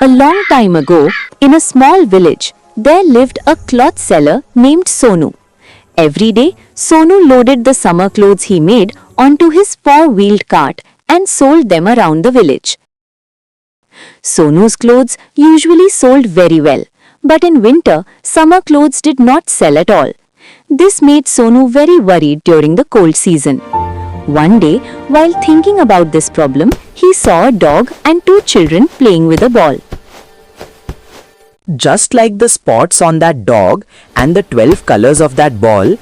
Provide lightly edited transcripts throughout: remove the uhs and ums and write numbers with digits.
A long time ago, in a small village, there lived a cloth seller named Sonu. Every day, Sonu loaded the summer clothes he made onto his four-wheeled cart and sold them around the village. Sonu's clothes usually sold very well, but in winter, summer clothes did not sell at all. This made Sonu very worried during the cold season. One day, while thinking about this problem, he saw a dog and two children playing with a ball. Just like the spots on that dog and the 12 colors of that ball,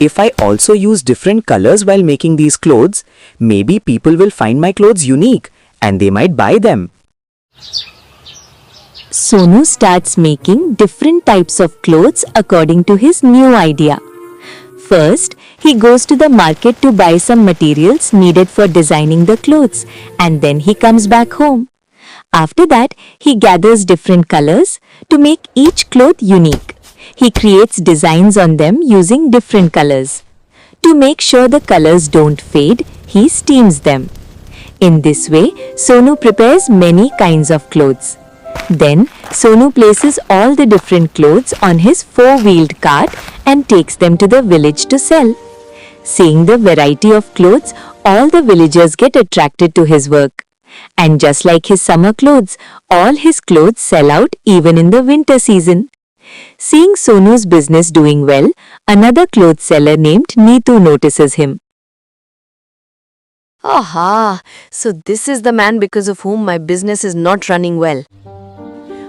if I also use different colors while making these clothes, maybe people will find my clothes unique and they might buy them. Sonu starts making different types of clothes according to his new idea. First, he goes to the market to buy some materials needed for designing the clothes, and then he comes back home. After that, he gathers different colors to make each cloth unique. He creates designs on them using different colors. To make sure the colors don't fade, he steams them. In this way, Sonu prepares many kinds of clothes. Then, Sonu places all the different clothes on his four-wheeled cart and takes them to the village to sell. Seeing the variety of clothes, all the villagers get attracted to his work. And just like his summer clothes, all his clothes sell out even in the winter season. Seeing Sonu's business doing well, another clothes seller named Neetu notices him. Aha! So this is the man because of whom my business is not running well.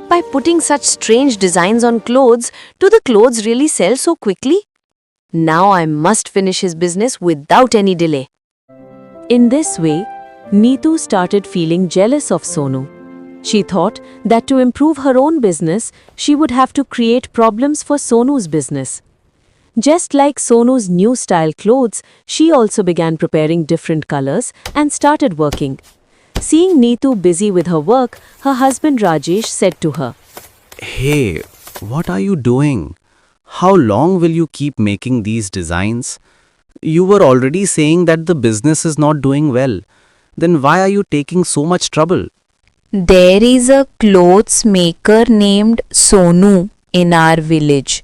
By putting such strange designs on clothes, do the clothes really sell so quickly? Now I must finish his business without any delay. In this way, Neetu started feeling jealous of Sonu. She thought that to improve her own business, she would have to create problems for Sonu's business. Just like Sonu's new style clothes, she also began preparing different colors and started working. Seeing Neetu busy with her work, her husband Rajesh said to her, Hey, what are you doing? How long will you keep making these designs? You were already saying that the business is not doing well. Then why are you taking so much trouble? There is a clothes maker named Sonu in our village.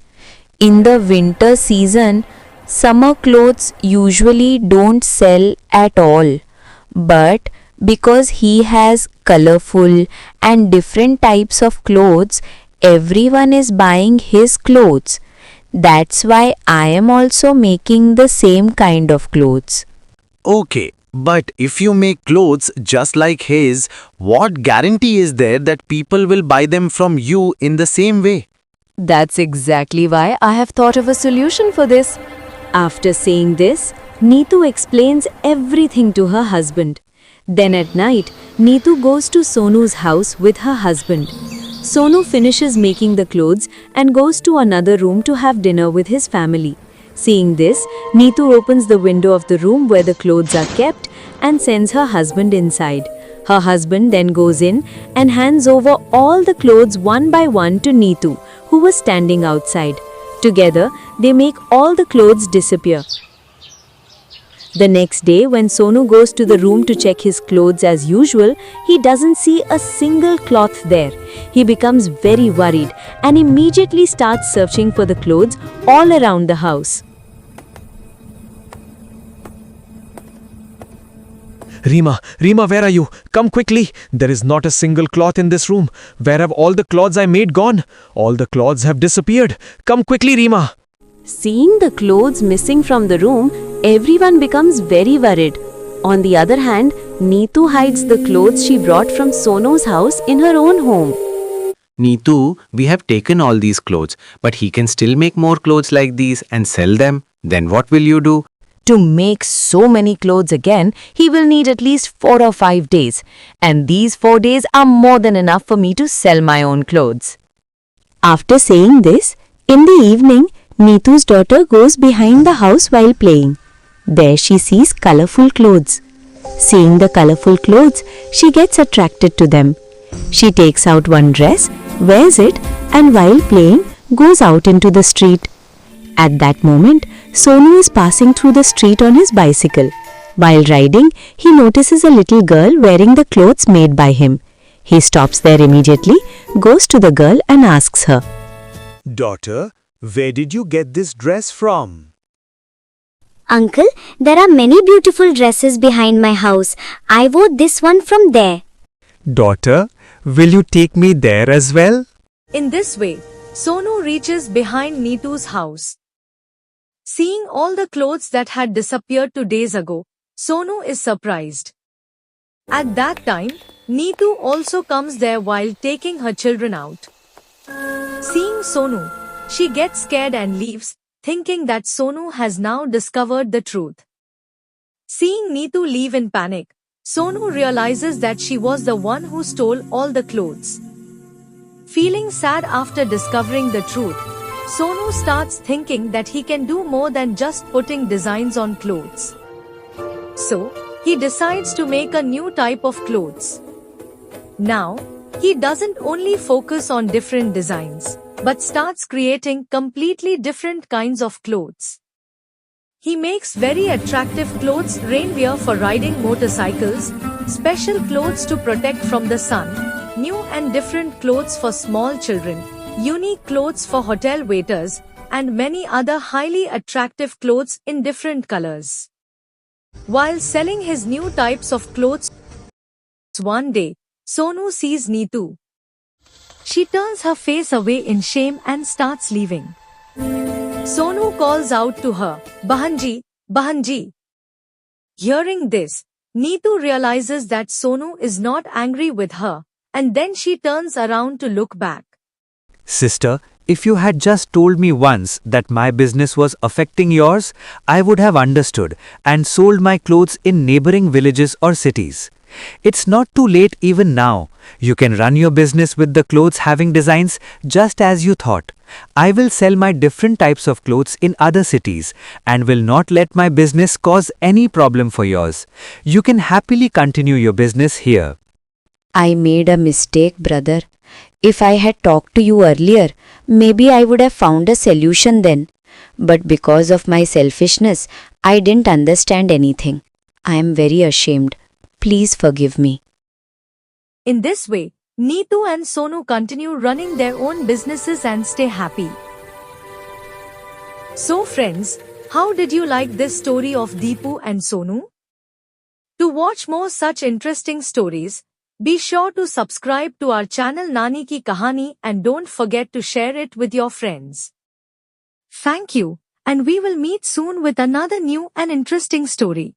In the winter season, summer clothes usually don't sell at all. But because he has colorful and different types of clothes, everyone is buying his clothes. That's why I am also making the same kind of clothes. Okay, but if you make clothes just like his, what guarantee is there that people will buy them from you in the same way? That's exactly why I have thought of a solution for this. After saying this, Neetu explains everything to her husband. Then at night, Neetu goes to Sonu's house with her husband. Sonu finishes making the clothes and goes to another room to have dinner with his family. Seeing this, Neetu opens the window of the room where the clothes are kept and sends her husband inside. Her husband then goes in and hands over all the clothes one by one to Neetu, who was standing outside. Together, they make all the clothes disappear. The next day, when Sonu goes to the room to check his clothes as usual, he doesn't see a single cloth there. He becomes very worried and immediately starts searching for the clothes all around the house. Reema, where are you? Come quickly. There is not a single cloth in this room. Where have all the cloths I made gone? All the cloths have disappeared. Come quickly, Reema. Seeing the clothes missing from the room, everyone becomes very worried. On the other hand, Neetu hides the clothes she brought from Sonu's house in her own home. Neetu, we have taken all these clothes, but he can still make more clothes like these and sell them. Then what will you do? To make so many clothes again, he will need at least 4 or 5 days. And these 4 days are more than enough for me to sell my own clothes. After saying this, in the evening, Neetu's daughter goes behind the house while playing. There she sees colorful clothes. Seeing the colorful clothes, she gets attracted to them. She takes out one dress, wears it, and while playing, goes out into the street. At that moment, Sonu is passing through the street on his bicycle. While riding, he notices a little girl wearing the clothes made by him. He stops there immediately, goes to the girl and asks her, Daughter, where did you get this dress from? Uncle, there are many beautiful dresses behind my house. I wore this one from there. Daughter, will you take me there as well? In this way, Sonu reaches behind Neetu's house. Seeing all the clothes that had disappeared 2 days ago, Sonu is surprised. At that time, Neetu also comes there while taking her children out. Seeing Sonu, she gets scared and leaves, thinking that Sonu has now discovered the truth. Seeing Neetu leave in panic, Sonu realizes that she was the one who stole all the clothes. Feeling sad after discovering the truth, Sonu starts thinking that he can do more than just putting designs on clothes. So, he decides to make a new type of clothes. Now, he doesn't only focus on different designs, but starts creating completely different kinds of clothes. He makes very attractive clothes, rainwear for riding motorcycles, special clothes to protect from the sun, new and different clothes for small children, unique clothes for hotel waiters, and many other highly attractive clothes in different colors. While selling his new types of clothes, one day, Sonu sees Neetu. She turns her face away in shame and starts leaving. Sonu calls out to her, Bahanji, Bahanji. Hearing this, Neetu realizes that Sonu is not angry with her, and then she turns around to look back. Sister, if you had just told me once that my business was affecting yours, I would have understood and sold my clothes in neighboring villages or cities. It's not too late even now. You can run your business with the clothes having designs just as you thought. I will sell my different types of clothes in other cities and will not let my business cause any problem for yours. You can happily continue your business here. I made a mistake, brother. If I had talked to you earlier, maybe I would have found a solution then. But because of my selfishness, I didn't understand anything. I am very ashamed. Please forgive me. In this way, Neetu and Sonu continue running their own businesses and stay happy. So friends, how did you like this story of Deepu and Sonu? To watch more such interesting stories, be sure to subscribe to our channel Nani Ki Kahani and don't forget to share it with your friends. Thank you, and we will meet soon with another new and interesting story.